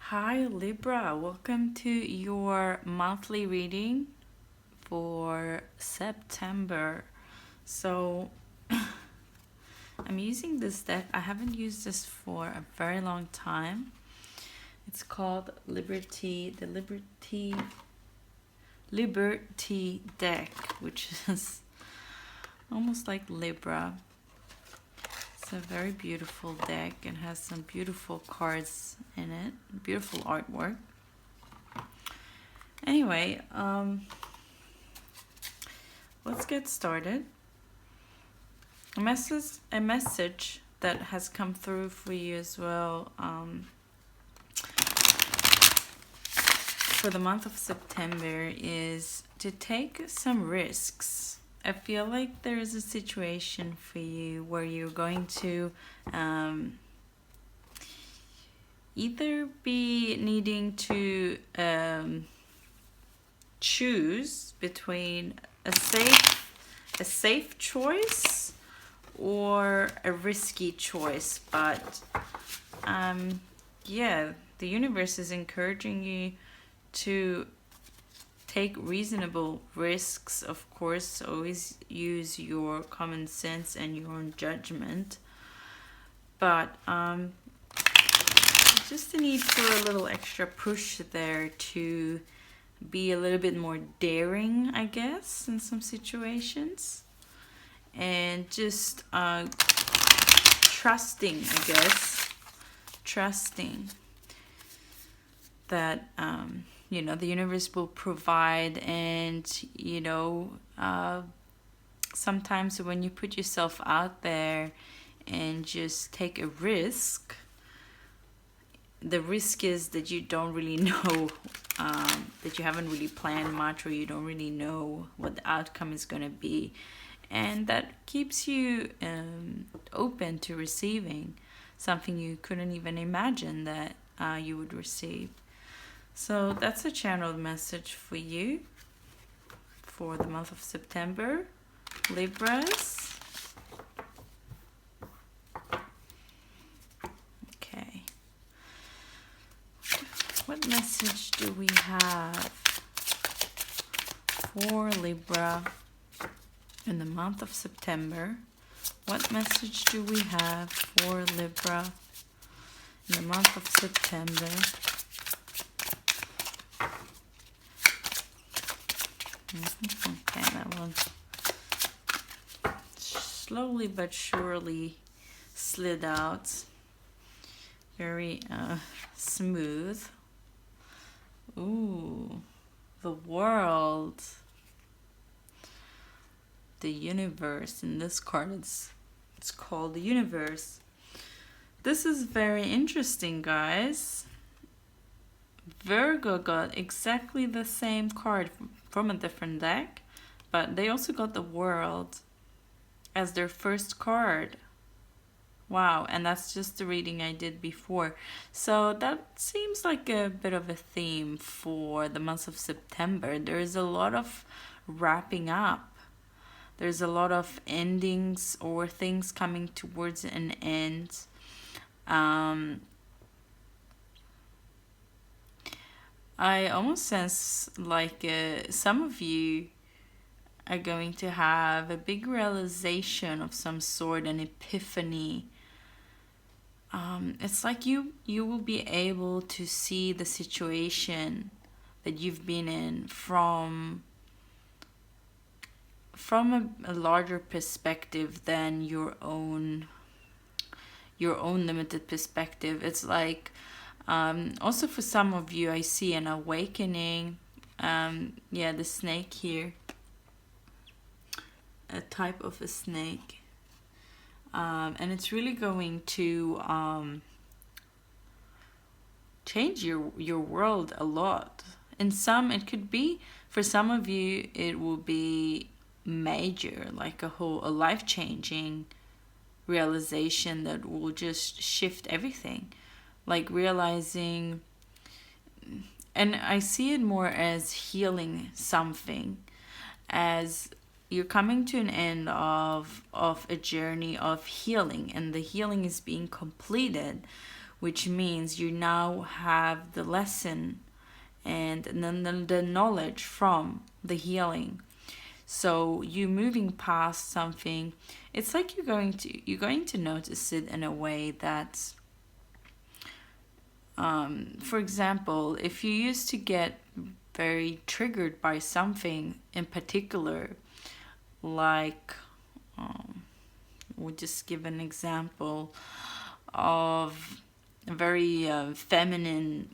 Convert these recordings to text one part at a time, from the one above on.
Hi Libra, welcome to your monthly reading for September. So I'm using this deck. I haven't used this for a very long time. It's called Liberty deck, which is almost like Libra. It's a very beautiful deck and has some beautiful cards in it, beautiful artwork. Anyway, let's get started. A message that has come through for you as well for the month of September is to take some risks. I feel like there is a situation for you where you're going to either be needing to choose between a safe choice or a risky choice, but yeah, the universe is encouraging you to take reasonable risks. Of course, always use your common sense and your own judgment, but just the need for a little extra push there to be a little bit more daring, I guess, in some situations, and just trusting that the universe will provide. And sometimes when you put yourself out there and just take a risk, the risk is that you don't really know, that you haven't really planned much, or you don't really know what the outcome is going to be, and that keeps you open to receiving something you couldn't even imagine that you would receive. So that's a channeled message for you for the month of September, Libras. Okay. What message do we have for Libra in the month of September? What message do we have for Libra in the month of September? Okay, that one slowly but surely slid out. Very smooth. Ooh, the world. The universe. In this card, it's called the universe. This is very interesting, guys. Virgo got exactly the same card from a different deck, but they also got the world as their first card. Wow, and that's just the reading I did before. So that seems like a bit of a theme for the month of September. There is a lot of wrapping up. There's a lot of endings or things coming towards an end. I almost sense like some of you are going to have a big realization of some sort, an epiphany. It's like you will be able to see the situation that you've been in from a larger perspective than your own limited perspective. It's like also for some of you, I see an awakening. The snake here, a type of a snake, and it's really going to change your world a lot. It could be, for some of you, it will be major, like a life-changing realization that will just shift everything. Like realizing, and I see it more as healing something, as you're coming to an end of a journey of healing, and the healing is being completed which means you now have the lesson and then the knowledge from the healing. So you moving past something, it's like you're going to notice it in a way that, for example, if you used to get very triggered by something in particular, like we'll just give an example of a very feminine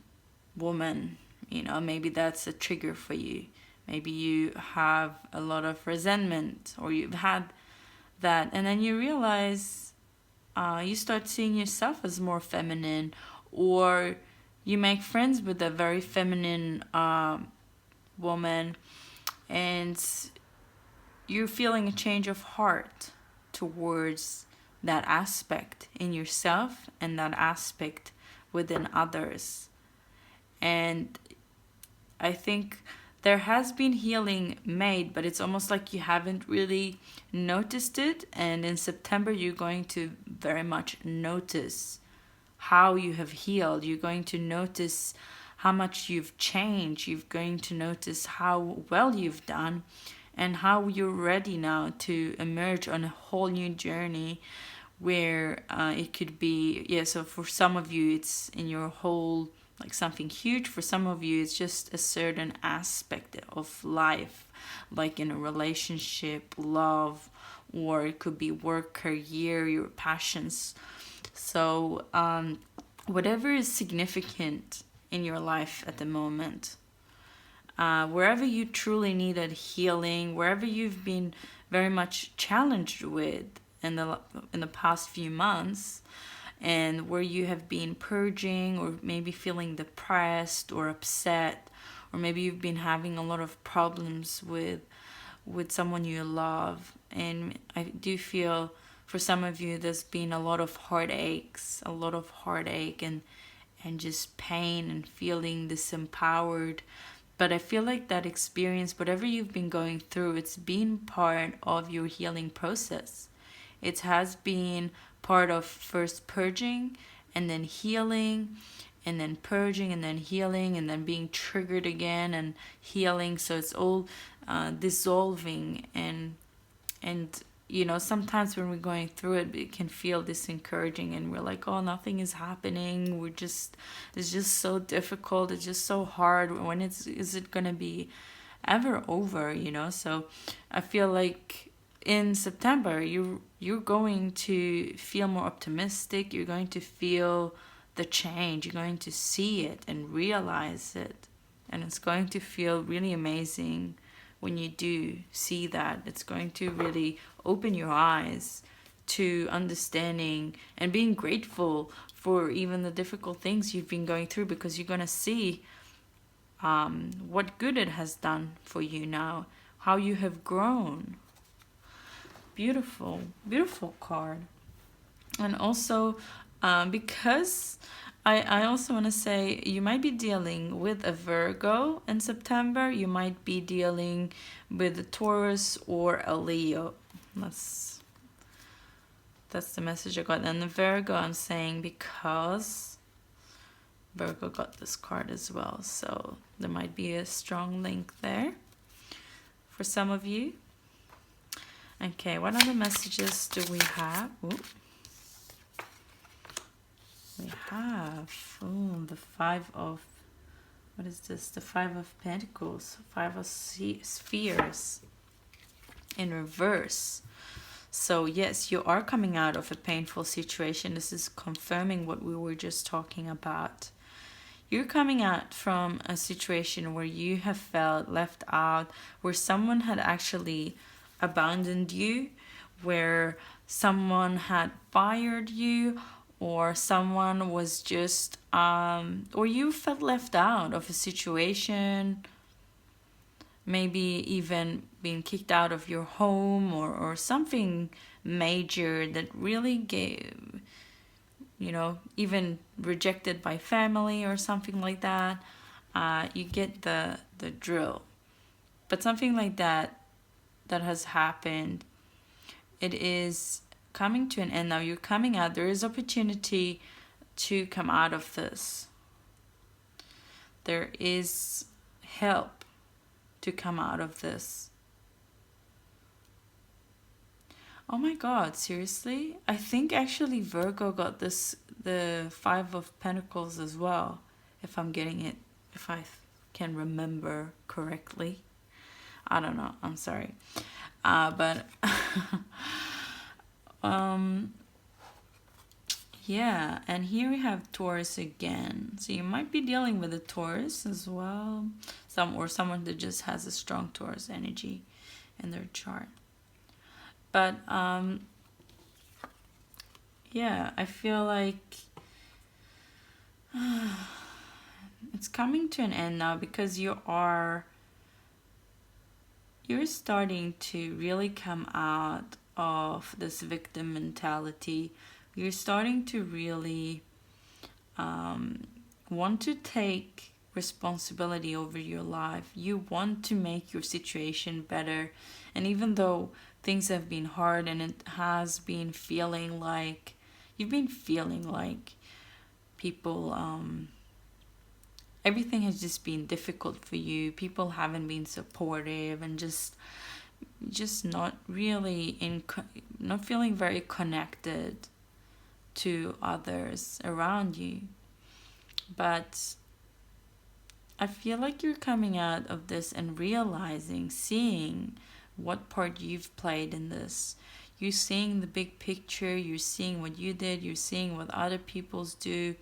woman, maybe that's a trigger for you. Maybe you have a lot of resentment, or you've had that, and then you realize you start seeing yourself as more feminine, or you make friends with a very feminine woman, and you're feeling a change of heart towards that aspect in yourself and that aspect within others. And I think there has been healing made, but it's almost like you haven't really noticed it. And in September, you're going to very much notice how you have healed. You're going to notice how much you've changed. You're going to notice how well you've done and how you're ready now to emerge on a whole new journey where it could be, so for some of you, it's in your whole, like something huge. For some of you, it's just a certain aspect of life, like in a relationship, love, or it could be work, career, your passions. So whatever is significant in your life at the moment, wherever you truly needed healing, wherever you've been very much challenged with in the past few months, and where you have been purging, or maybe feeling depressed or upset, or maybe you've been having a lot of problems with someone you love. And I do feel for some of you there's been a lot of heartache and just pain and feeling disempowered. But I feel like that experience, whatever you've been going through, it's been part of your healing process. It has been part of first purging and then healing, and then purging and then healing, and then being triggered again and healing. So it's all dissolving, and sometimes when we're going through it, it can feel discouraging, and we're like, oh, nothing is happening. It's just so difficult. It's just so hard. When is it gonna be ever over? So I feel like in September, you're going to feel more optimistic. You're going to feel the change. You're going to see it and realize it, and it's going to feel really amazing when you do see that. It's going to really open your eyes to understanding and being grateful for even the difficult things you've been going through, because you're going to see what good it has done for you now, how you have grown. Beautiful, beautiful card. And also, because I also want to say you might be dealing with a Virgo in September. You might be dealing with a Taurus or a Leo. That's the message I got. And the Virgo, I'm saying because Virgo got this card as well. So there might be a strong link there for some of you. Okay, what other messages do we have? Ooh. We have the Five of, what is this? The Five of Pentacles, Five of Spheres in reverse. So yes, you are coming out of a painful situation. This is confirming what we were just talking about. You're coming out from a situation where you have felt left out, where someone had actually abandoned you, where someone had fired you, or someone was just or you felt left out of a situation, maybe even being kicked out of your home, or something major that really gave, even rejected by family or something like that. You get the drill. But something like that has happened, it is coming to an end now. You're coming out. There is opportunity to come out of this. There is help to come out of this. Oh my God, seriously? I think actually Virgo got the Five of Pentacles as well, if I'm getting it, if I can remember correctly. I don't know, I'm sorry. But yeah, and here we have Taurus again. So you might be dealing with a Taurus as well. Someone that just has a strong Taurus energy in their chart. But yeah, I feel like it's coming to an end now, because you're starting to really come out of this victim mentality. You're starting to really want to take responsibility over your life. You want to make your situation better. And even though things have been hard and it has been feeling like, you've been feeling like people, everything has just been difficult for you. People haven't been supportive and just not really not feeling very connected to others around you. But I feel like you're coming out of this and realizing, seeing what part you've played in this. You're seeing the big picture, you're seeing what you did, you're seeing what other people's do.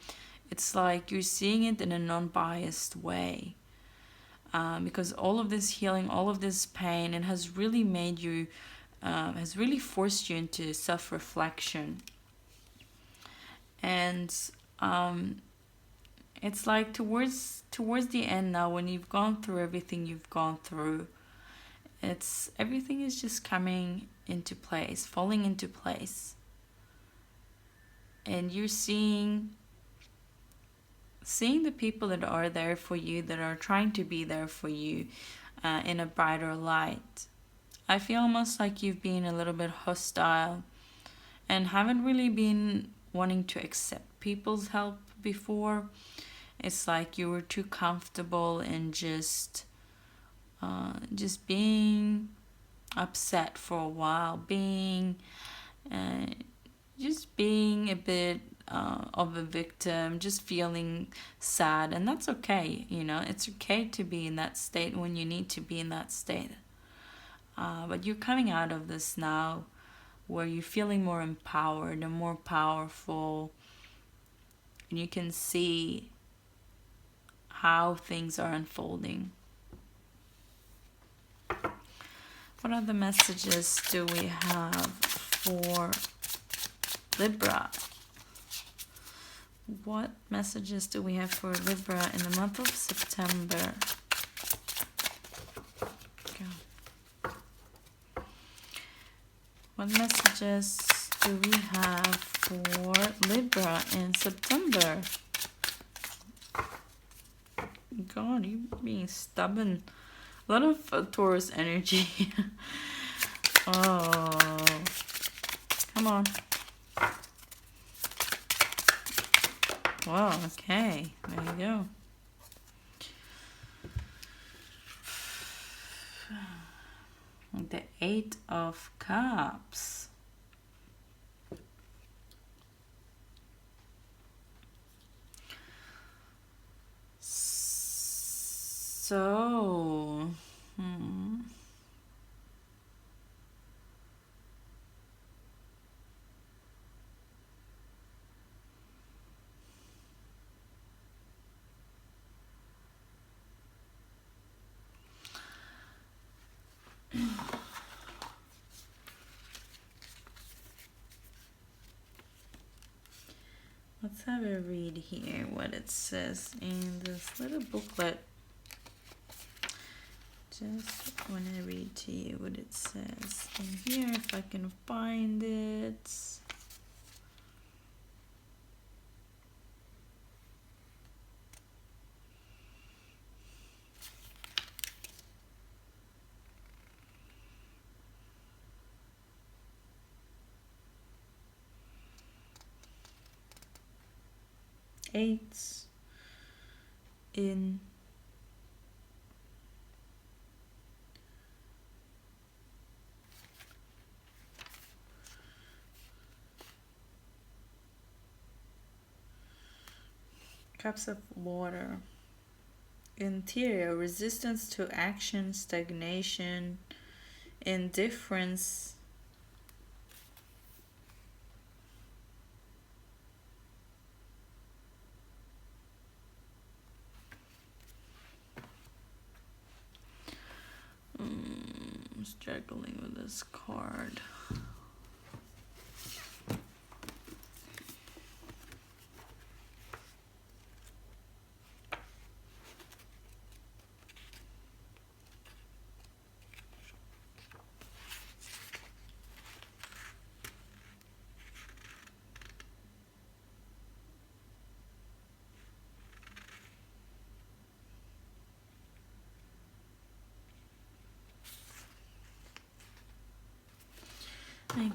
It's like you're seeing it in a non-biased way. Because all of this healing, all of this pain, it has really made you, has really forced you into self-reflection. And it's like towards the end now, when you've gone through everything you've gone through, everything is just coming into place, falling into place. And you're seeing the people that are there for you, that are trying to be there for you in a brighter light. I feel almost like you've been a little bit hostile and haven't really been wanting to accept people's help before. It's like you were too comfortable in just being upset for a while, just being a bit of a victim, just feeling sad. And that's okay, it's okay to be in that state when you need to be in that state. But you're coming out of this now, where you're feeling more empowered and more powerful, and you can see how things are unfolding. What other messages do we have for Libra? What messages do we have for Libra in the month of September? What messages do we have for Libra in September? God, you're being stubborn. A lot of Taurus energy. Oh, come on. Wow, okay, there you go. The Eight of Cups. So, let's have a read here what it says in this little booklet. Just want to read to you what it says in here, if I can find it. states in cups of water. Interior, resistance to action, stagnation, indifference. I'm struggling with this card.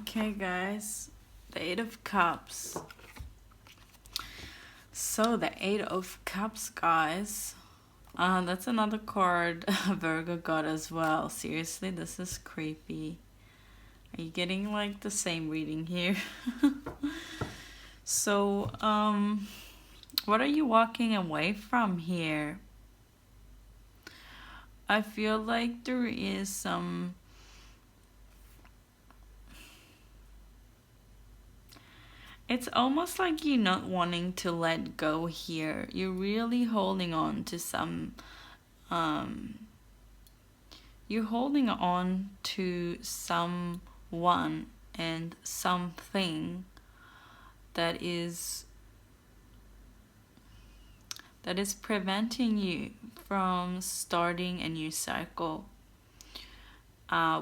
Okay, guys, the Eight of Cups. So the Eight of Cups, guys. That's another card Virgo got as well. Seriously, this is creepy. Are you getting like the same reading here? So, what are you walking away from here? I feel like there is some... It's almost like you're not wanting to let go here. You're really holding on to some... you're holding on to someone and something that is preventing you from starting a new cycle,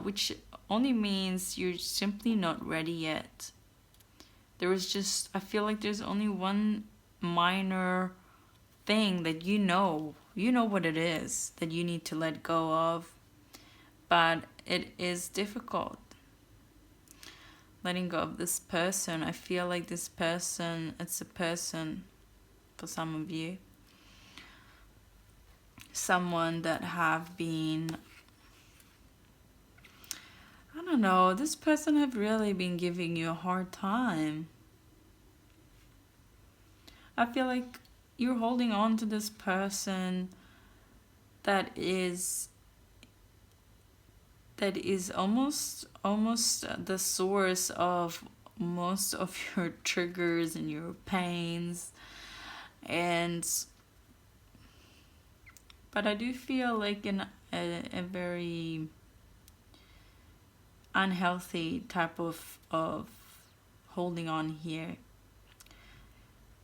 which only means you're simply not ready yet. There is just, I feel like there's only one minor thing that you know what it is that you need to let go of, but it is difficult. Letting go of this person. I feel like this person, it's a person for some of you. Someone that have been, I don't know, this person have really been giving you a hard time. I feel like you're holding on to this person that is almost the source of most of your triggers and your pains. But I do feel like in a very unhealthy type of holding on here.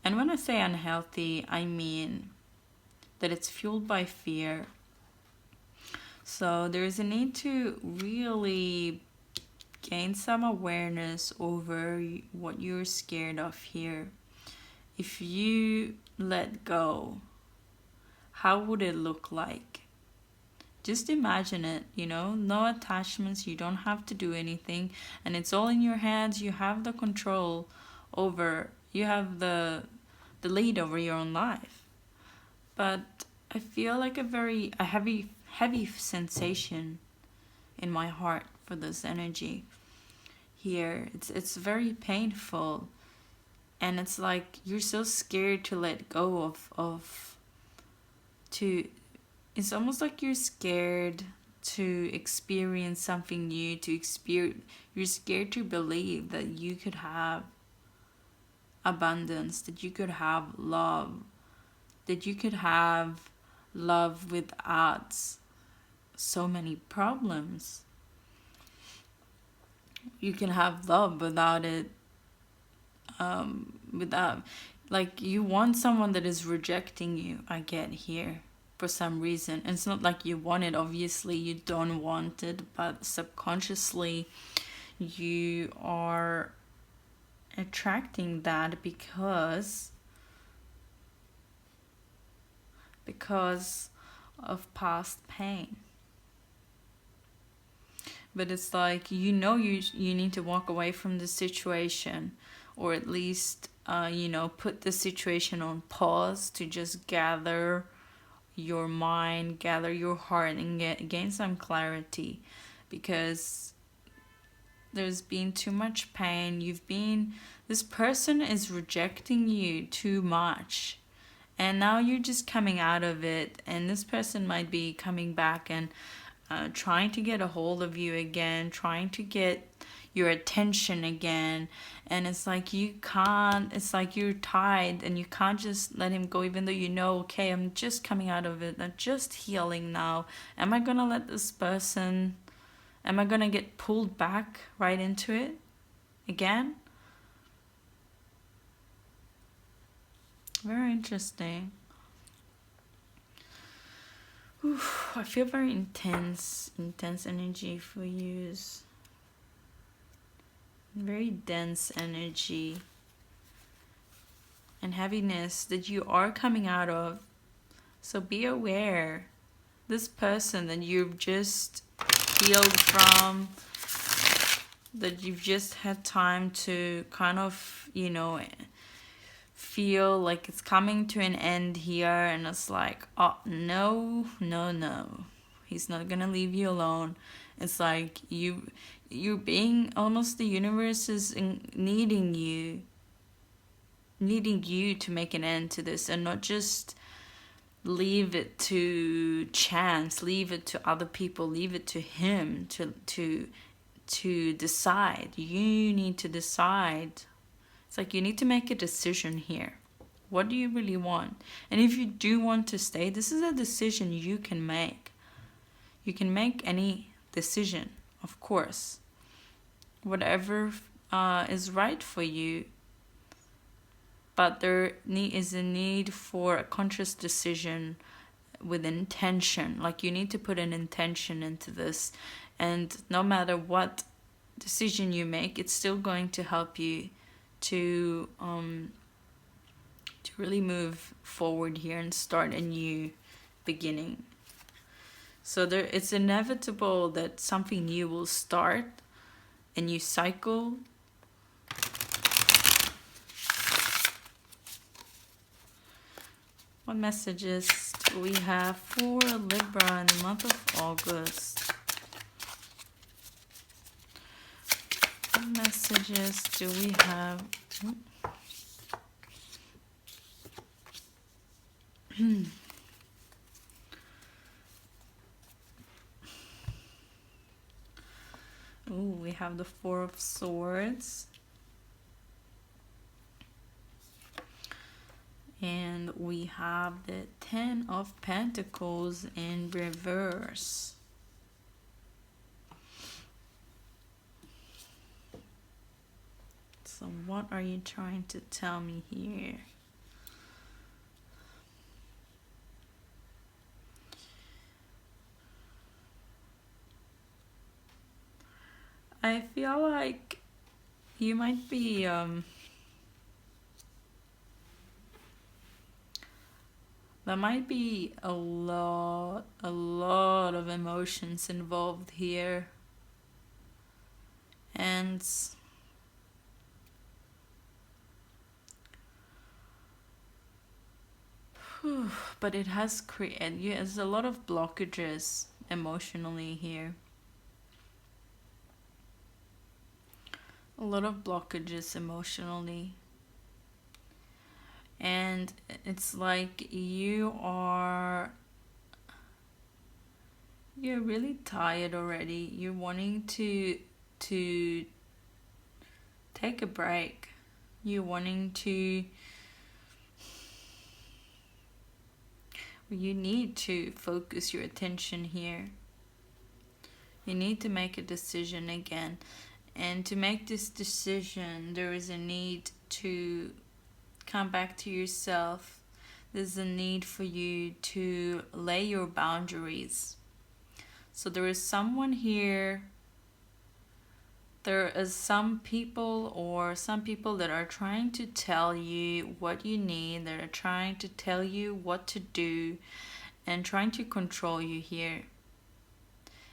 And when I say unhealthy, I mean that it's fueled by fear. So there's a need to really gain some awareness over what you're scared of here. If you let go, how would it look like? Just imagine it, no attachments, you don't have to do anything, and it's all in your hands. You have the control over, you have the lead over your own life. But I feel like a heavy sensation in my heart for this energy here. It's very painful, and it's like you're so scared to let go it's almost like you're scared to experience something new, you're scared to believe that you could have abundance, that you could have love, without so many problems. You can have love without it, without, like, you want someone that is rejecting you, I get here, for some reason. And it's not like you want it, obviously you don't want it, but subconsciously you are attracting that because of past pain. But it's like, you need to walk away from the situation, or at least you know, put the situation on pause to just gather your mind, gather your heart, and gain some clarity, because there's been too much pain. This person is rejecting you too much, and now you're just coming out of it, and this person might be coming back and trying to get a hold of you again, trying to get your attention again. And it's like you can't, it's like you're tied and you can't just let him go, even though you know, okay, I'm just coming out of it, I'm just healing now. Am I gonna let this person, am I gonna get pulled back right into it again? Very interesting. Oof, I feel very intense energy for you. Very dense energy and heaviness that you are coming out of. So be aware. This person that you've just healed from, that you've just had time to kind of, you know, feel like it's coming to an end here, and it's like, oh no, he's not gonna leave you alone. It's like you're being, almost the universe is needing you to make an end to this, and not just leave it to chance, leave it to other people, leave it to him to decide. You need to decide. It's like you need to make a decision here. What do you really want? And if you do want to stay, this is a decision you can make. You can make any decision, of course. Whatever is right for you. But there is a need for a conscious decision with intention. Like you need to put an intention into this. And no matter what decision you make, it's still going to help you to really move forward here and start a new beginning. So it's inevitable that something new will start, a new cycle. What messages do we have for Libra in the month of August? What messages do we have? Oh, we have the Four of Swords. And we have the Ten of Pentacles in reverse. So what are you trying to tell me here? I feel like you might be there might be a lot of emotions involved here. And but it has created, there's a lot of blockages emotionally here. A lot of blockages emotionally. And it's like you're really tired already. You're wanting to take a break. You're wanting to, you need to focus your attention here. You need to make a decision again. And to make this decision, there is a need to come back to yourself. There's a need for you to lay your boundaries. So there is someone here, there is some people that are trying to tell you what you need. They're trying to tell you what to do and trying to control you here.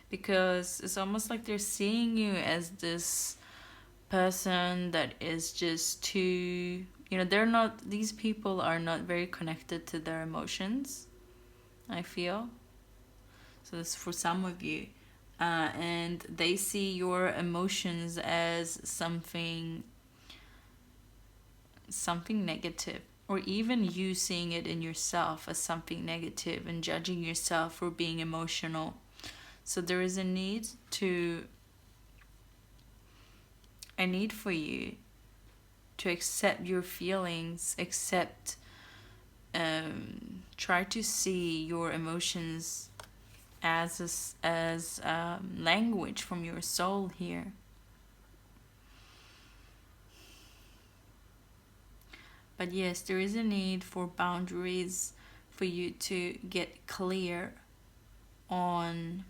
Because it's almost like they're seeing you as this person that is just too, you know, these people are not very connected to their emotions, I feel. So this is for some of you. And they see your emotions as something negative, or even you seeing it in yourself as something negative and judging yourself for being emotional. So there is a need for you to accept your feelings, try to see your emotions as language from your soul here. But yes, there is a need for boundaries, for you to get clear on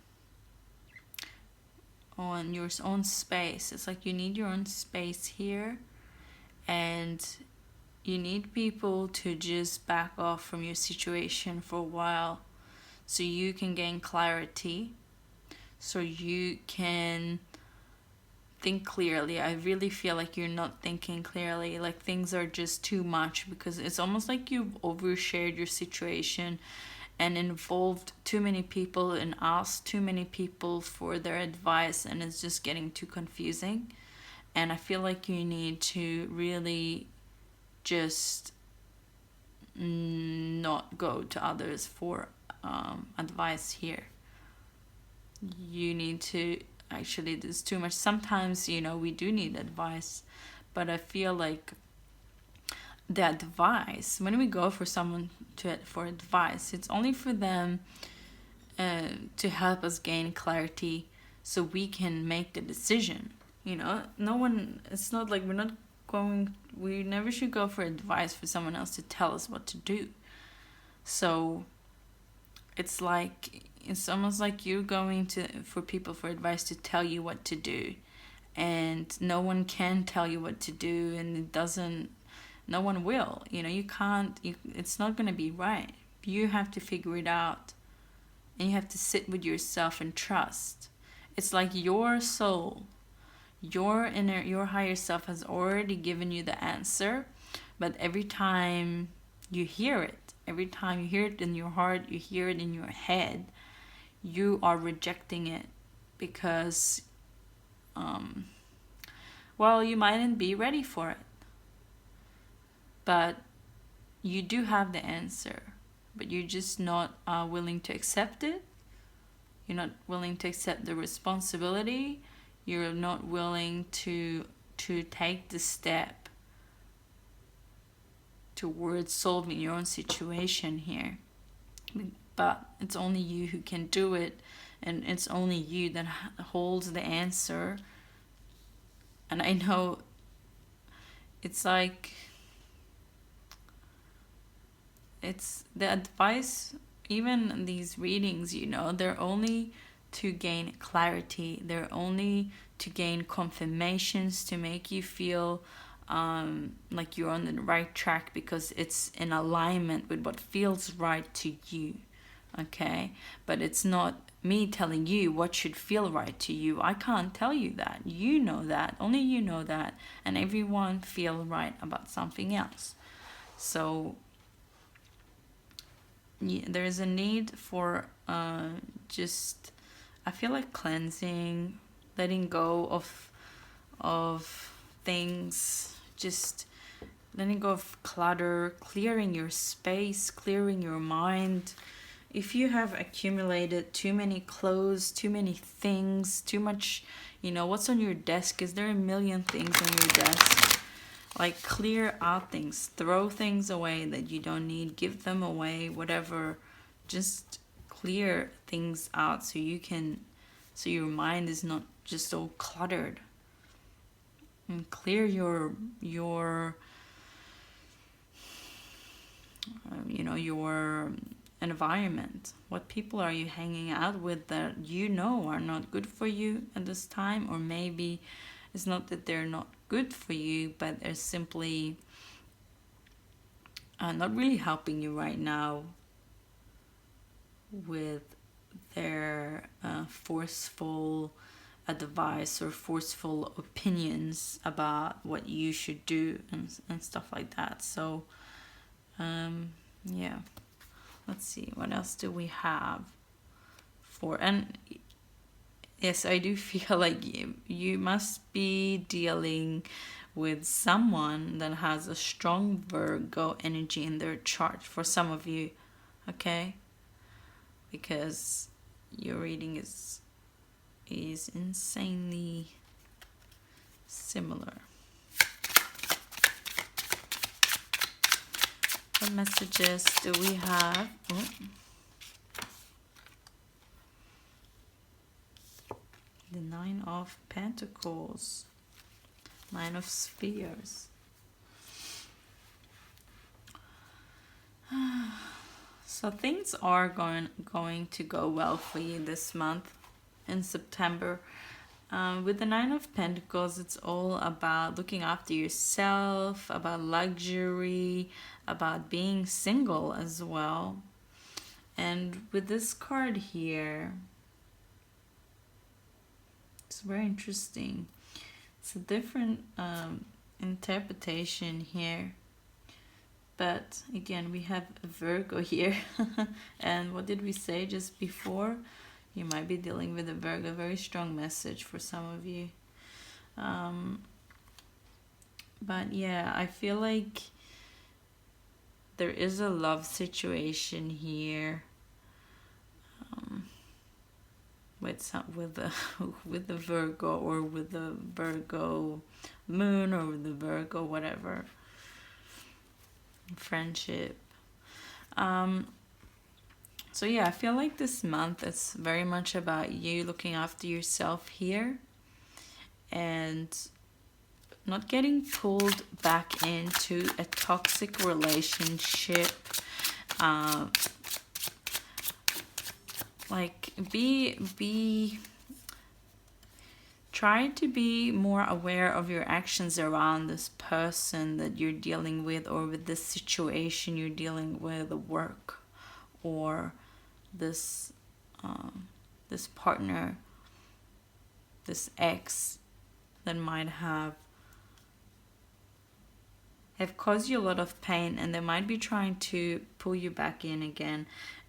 your own space. It's like you need your own space here, and you need people to just back off from your situation for a while so you can gain clarity, so you can think clearly. I really feel like you're not thinking clearly, like things are just too much, because it's almost like you've overshared your situation and involved too many people and asked too many people for their advice, and it's just getting too confusing. And I feel like you need to really just not go to others for advice here. You need to, actually, there's too much. Sometimes, you know, we do need advice, but I feel like the advice, when we go for someone for advice, it's only for them to help us gain clarity so we can make the decision. You know, no one, it's not like we never should go for advice for someone else to tell us what to do. So it's almost like you're going for people for advice to tell you what to do, and no one can tell you what to do, and no one will. You know, you can't, it's not going to be right. You have to figure it out, and you have to sit with yourself and trust. It's like your soul, your higher self has already given you the answer, but every time you hear it in your heart, you hear it in your head, you are rejecting it because you mightn't be ready for it. But you do have the answer, but you're just not willing to accept it. You're not willing to accept the responsibility. You're not willing to take the step towards solving your own situation here. But it's only you who can do it, and it's only you that holds the answer. And I know it's like, it's the advice, even these readings, you know, they're only to gain clarity. They're only to gain confirmations, to make you feel like you're on the right track, because it's in alignment with what feels right to you. Okay? But it's not me telling you what should feel right to you. I can't tell you that. You know that. Only you know that. And everyone feels right about something else. So there is a need for just, I feel like cleansing, letting go of things, just letting go of clutter, clearing your space, clearing your mind. If you have accumulated too many clothes, too many things, too much, you know, what's on your desk? Is there a million things on your desk? Like, clear out things, throw things away that you don't need, give them away, whatever. Just clear things out so your mind is not just all cluttered. And clear your environment. What people are you hanging out with that you know are not good for you at this time? Or maybe it's not that they're not good for you, but they're simply not really helping you right now with their forceful advice or forceful opinions about what you should do and stuff like that. So yeah, let's see, what else do we have for, and yes, I do feel like you must be dealing with someone that has a strong Virgo energy in their chart for some of you, okay? Because your reading is insanely similar. What messages do we have? Oh. The Nine of Pentacles, Nine of Spheres. So things are going to go well for you this month in September. With the Nine of Pentacles, it's all about looking after yourself, about luxury, about being single as well. And with this card here, it's very interesting. It's a different interpretation here. But again, we have a Virgo here. And what did we say just before? You might be dealing with a Virgo, very strong message for some of you. But yeah, I feel like there is a love situation here. With the Virgo, or with the Virgo moon, or with the Virgo whatever friendship. So yeah, I feel like this month it's very much about you looking after yourself here and not getting pulled back into a toxic relationship. Like try to be more aware of your actions around this person that you're dealing with, or with this situation you're dealing with, work, or this partner, this ex that might have caused you a lot of pain, and they might be trying to pull you back in again.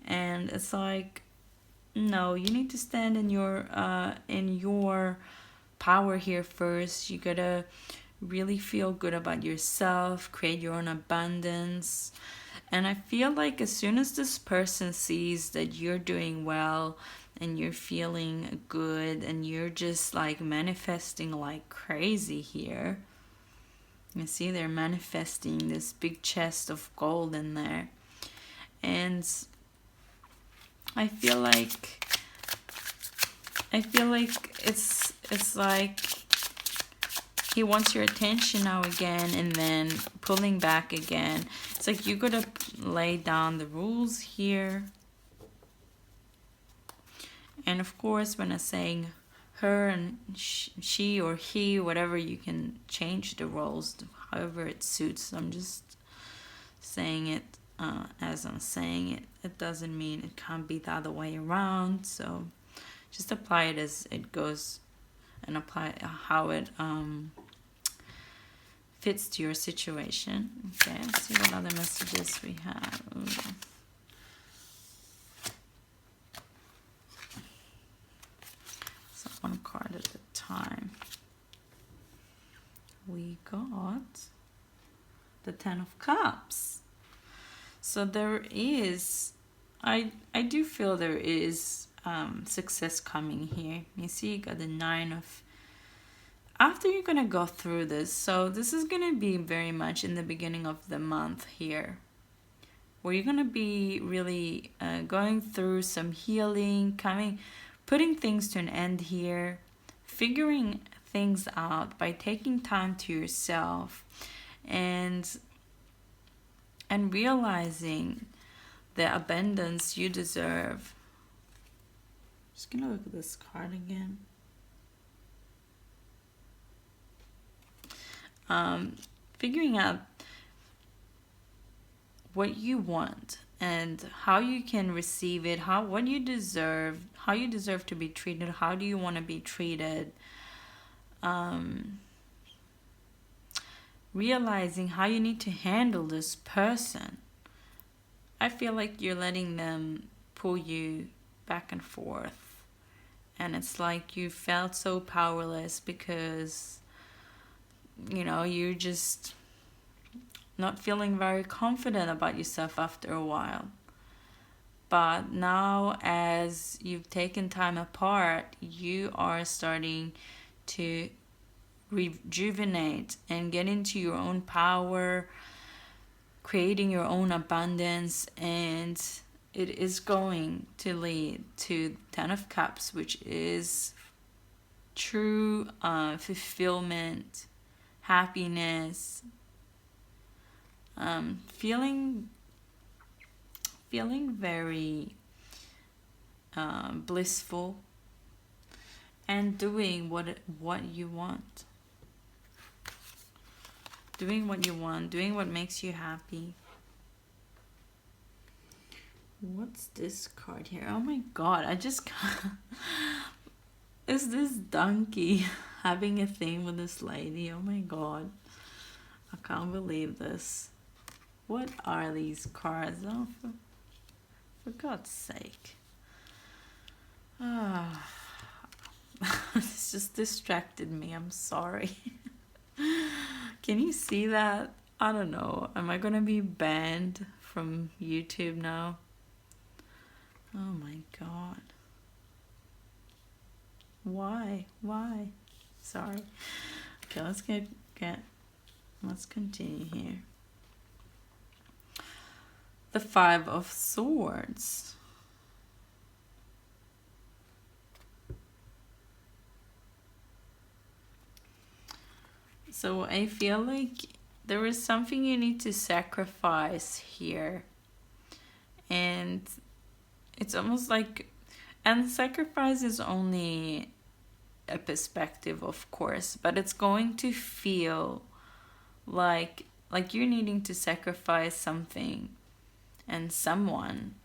And it's like, no, you need to stand in your power here first. You gotta really feel good about yourself, create your own abundance. And I feel like as soon as this person sees that you're doing well and you're feeling good and you're just like manifesting like crazy here, you see they're manifesting this big chest of gold in there. And I feel like it's like he wants your attention now again, and then pulling back again. It's like you gotta lay down the rules here. And of course, when I'm saying her and she or he, whatever, you can change the roles however it suits. I'm just saying it as I'm saying it. It doesn't mean it can't be the other way around. So just apply it as it goes, and apply how it fits to your situation. Okay, let's see what other messages we have. Ooh. So one card at a time. We got the Ten of Cups. So there is, I do feel there is success coming here. You see, you got the Nine of, after you're gonna go through this, so this is gonna be very much in the beginning of the month here, where you're gonna be really going through some healing, putting things to an end here, figuring things out by taking time to yourself, and realizing the abundance you deserve. Just gonna look at this card again. Figuring out what you want and how you can receive it, what you deserve, how you deserve to be treated, how do you want to be treated. Realizing how you need to handle this person. I feel like you're letting them pull you back and forth. And it's like you felt so powerless because, you know, you're just not feeling very confident about yourself after a while. But now, as you've taken time apart, you are starting to rejuvenate and get into your own power, creating your own abundance, and it is going to lead to 10 of Cups, which is true fulfillment, happiness, feeling very blissful, and doing what you want. Doing what you want, doing what makes you happy. What's this card here? Oh my god, I just can't. Is this donkey having a thing with this lady? Oh my god. I can't believe this. What are these cards? Oh, for God's sake. Ah. It's just distracted me. I'm sorry. Can you see that? I don't know. Am I gonna be banned from YouTube now? Oh my god. Why? Sorry. Okay, let's continue here. The 5 of Swords. So I feel like there is something you need to sacrifice here. And it's almost like, and sacrifice is only a perspective, of course, but it's going to feel like you're needing to sacrifice something and someone.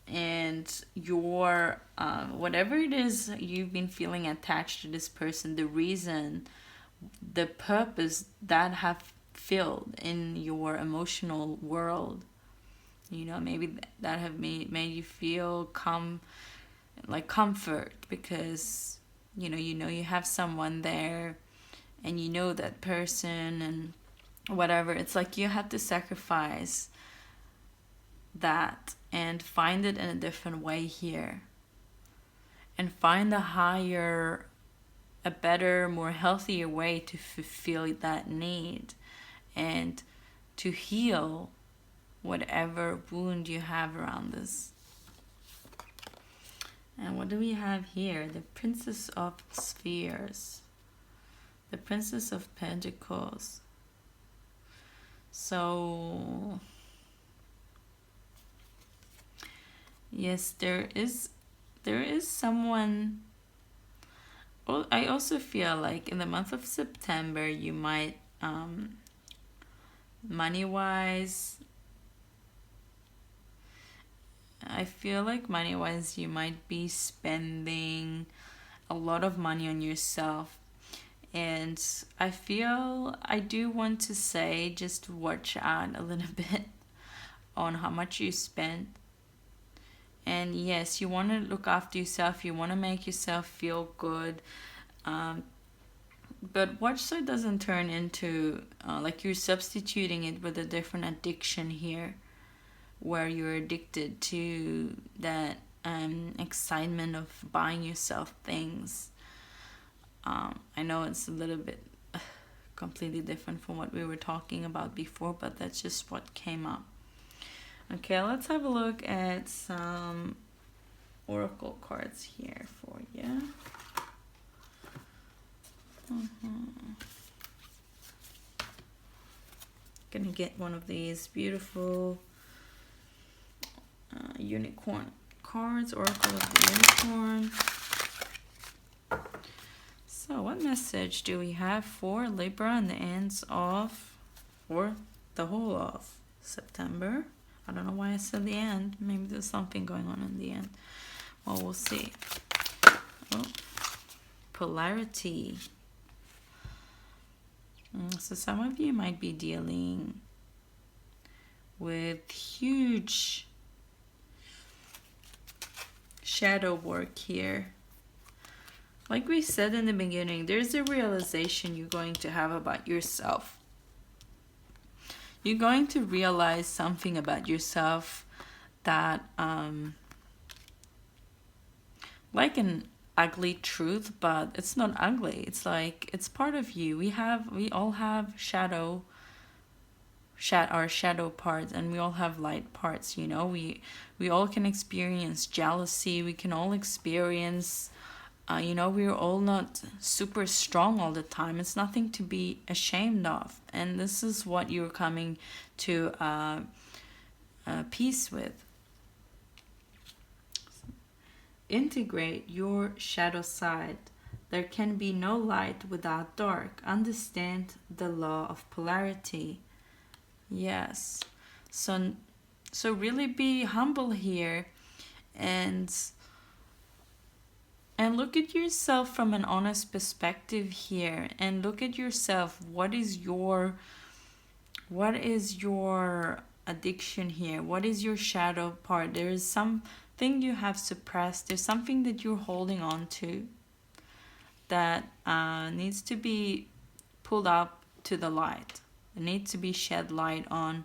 And your whatever it is you've been feeling attached to this person, the reason, the purpose that have filled in your emotional world, you know, maybe that have made you feel comfort, because you know you have someone there, and you know that person and whatever. It's like you have to sacrifice that and find it in a different way here, and find a better, more healthier way to fulfill that need and to heal whatever wound you have around this. And what do we have here? The Princess of Spheres, the Princess of Pentacles. So yes, there is someone. Well, I also feel like in the month of September you might money-wise, I feel like money-wise you might be spending a lot of money on yourself. And I do want to say, just watch out a little bit on how much you spend. And yes, you want to look after yourself, you want to make yourself feel good, but watch so it doesn't turn into like you're substituting it with a different addiction here, where you're addicted to that excitement of buying yourself things. I know it's a little bit completely different from what we were talking about before, but that's just what came up. Okay, let's have a look at some oracle cards here for you. Gonna get one of these beautiful unicorn cards, oracle of the unicorn. So what message do we have for Libra and the ends of, or the whole of September. I don't know why I said the end. Maybe there's something going on in the end. Well, we'll see. Oh, polarity. So some of you might be dealing with huge shadow work here. Like we said in the beginning, there's a realization you're going to have about yourself. You're going to realize something about yourself that, like an ugly truth, but it's not ugly. It's like, it's part of you. We all have our shadow parts, and we all have light parts, you know. We all can experience jealousy. We can all experience, you know, we're all not super strong all the time. It's nothing to be ashamed of. And this is what you're coming to peace with. Integrate your shadow side. There can be no light without dark. Understand the law of polarity. Yes. So really be humble here, and look at yourself from an honest perspective here, and look at yourself. What is your addiction here? What is your shadow part? There is something you have suppressed. There's something that you're holding on to that needs to be pulled up to the light. It needs to be shed light on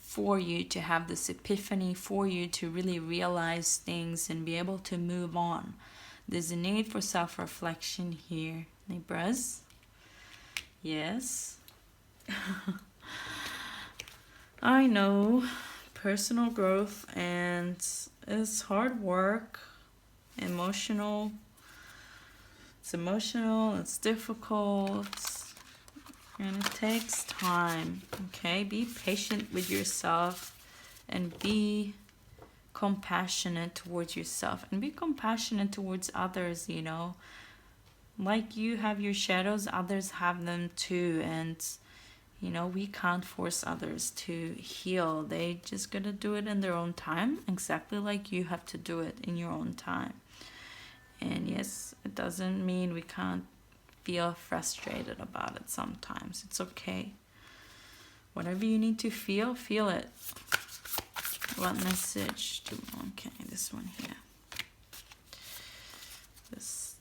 for you to have this epiphany, for you to really realize things and be able to move on. There's a need for self-reflection here, Libras. Yes. I know, personal growth, and it's hard work, emotional. It's emotional, it's difficult, and it takes time. Okay, be patient with yourself and be compassionate towards yourself, and be compassionate towards others, you know. Like you have your shadows, others have them too, and you know, we can't force others to heal. They just gotta do it in their own time, exactly like you have to do it in your own time. And yes, it doesn't mean we can't feel frustrated about it sometimes. It's okay. Whatever you need to feel, feel it. What message do, okay, this one here. This.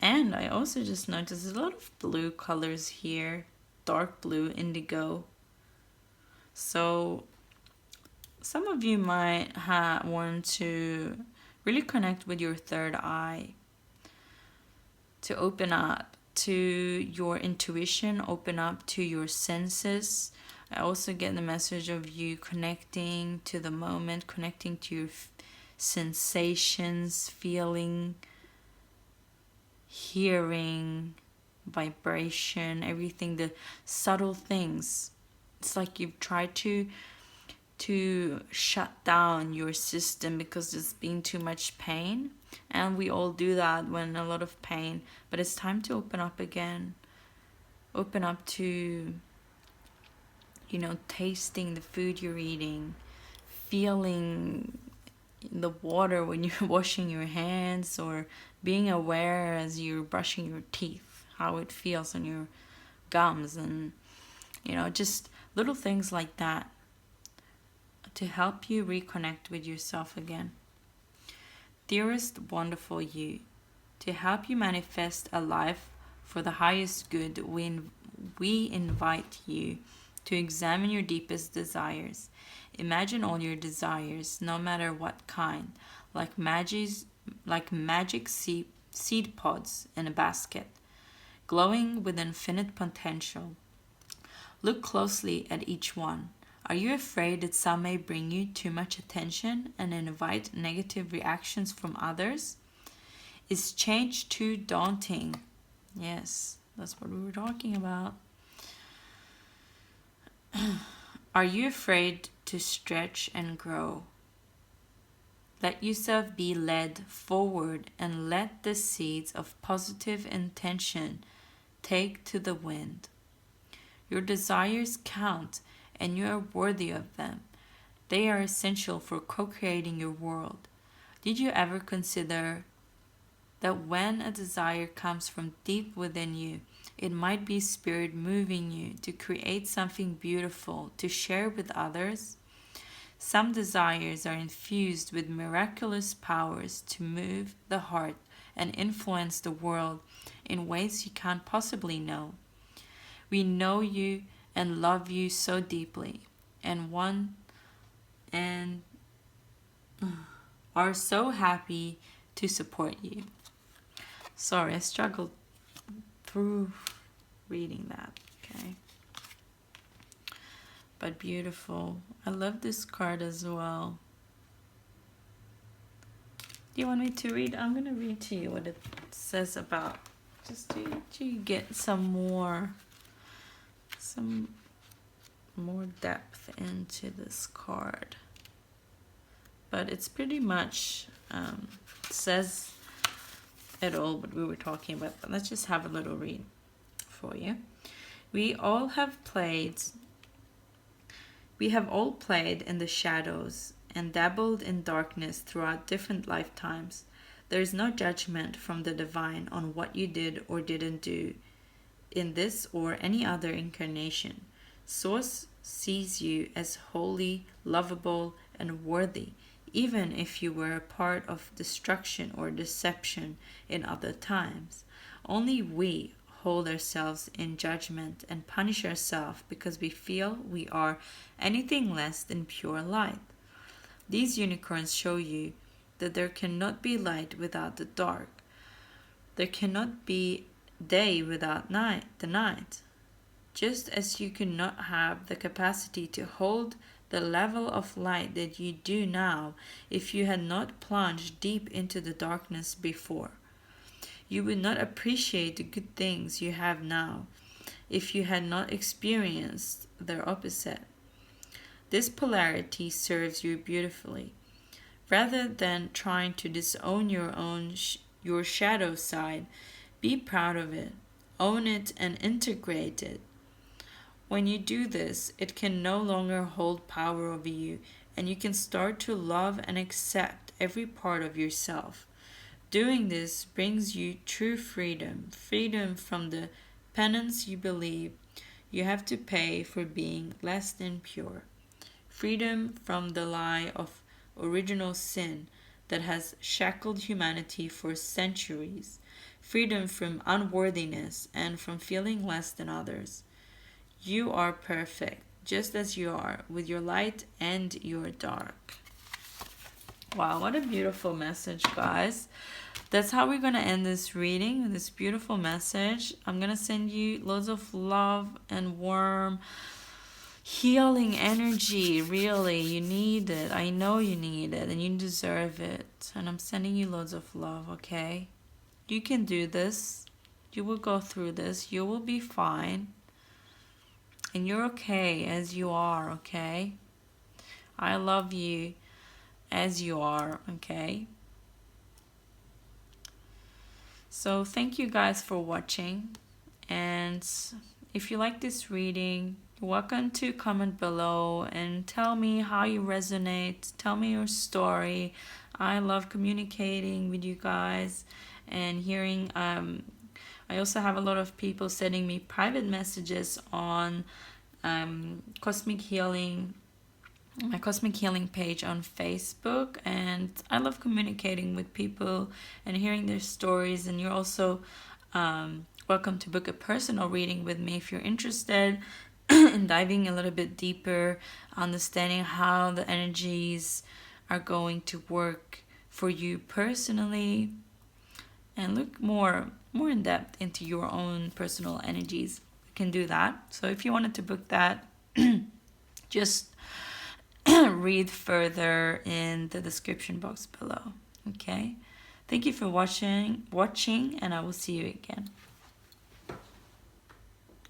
And I also just noticed a lot of blue colors here. Dark blue, indigo. So some of you might want to really connect with your third eye, to open up to your intuition, open up to your senses. I also get the message of you connecting to the moment, connecting to your sensations, feeling, hearing, vibration, everything, the subtle things. It's like you've tried to shut down your system because there's been too much pain, and we all do that when a lot of pain. But it's time to open up again, open up to, you know, tasting the food you're eating, feeling the water when you're washing your hands, or being aware as you're brushing your teeth, how it feels on your gums, and you know, just little things like that to help you reconnect with yourself again. Dearest wonderful you, to help you manifest a life for the highest good, we invite you to examine your deepest desires. Imagine all your desires, no matter what kind, like magic seed pods in a basket, glowing with infinite potential. Look closely at each one. Are you afraid that some may bring you too much attention and invite negative reactions from others? Is change too daunting? Yes, that's what we were talking about. Are you afraid to stretch and grow? Let yourself be led forward and let the seeds of positive intention take to the wind. Your desires count, and you are worthy of them. They are essential for co-creating your world. Did you ever consider that when a desire comes from deep within you, it might be spirit moving you to create something beautiful to share with others? Some desires are infused with miraculous powers to move the heart and influence the world in ways you can't possibly know. We know you and love you so deeply, and are so happy to support you. Sorry, I struggled through reading that. Okay. But beautiful. I love this card as well. Do you want me to read? I'm going to read to you what it says about, just to get some more depth into this card. But it's pretty much says it all what we were talking about. But let's just have a little read for you. We have all played in the shadows and dabbled in darkness throughout different lifetimes. There is no judgment from the divine on what you did or didn't do in this or any other incarnation. Source sees you as holy, lovable, and worthy, even if you were a part of destruction or deception in other times. Only we hold ourselves in judgment and punish ourselves because we feel we are anything less than pure light. These unicorns show you that there cannot be light without the dark. There cannot be day without the night. Just as you cannot have the capacity to hold the level of light that you do now if you had not plunged deep into the darkness before. You would not appreciate the good things you have now if you had not experienced their opposite. This polarity serves you beautifully. Rather than trying to disown your shadow side, be proud of it, own it, and integrate it. When you do this, it can no longer hold power over you, and you can start to love and accept every part of yourself. Doing this brings you true freedom, freedom from the penance you believe you have to pay for being less than pure, freedom from the lie of original sin that has shackled humanity for centuries, freedom from unworthiness and from feeling less than others. You are perfect, just as you are, with your light and your dark. Wow, what a beautiful message, guys. That's how we're going to end this reading, with this beautiful message. I'm going to send you loads of love and warm, healing energy. Really, you need it. I know you need it, and you deserve it. And I'm sending you loads of love, okay? You can do this. You will go through this. You will be fine. And you're okay as you are, okay? I love you as you are, okay? So thank you guys for watching. And if you like this reading, you're welcome to comment below and tell me how you resonate. Tell me your story. I love communicating with you guys and hearing. I also have a lot of people sending me private messages on Cosmic Healing, my Cosmic Healing page on Facebook, and I love communicating with people and hearing their stories. And you're also welcome to book a personal reading with me if you're interested in diving a little bit deeper, understanding how the energies are going to work for you personally, and look more in depth into your own personal energies. You can do that. So if you wanted to book that, just read further in the description box below. Okay, thank you for watching, and I will see you again.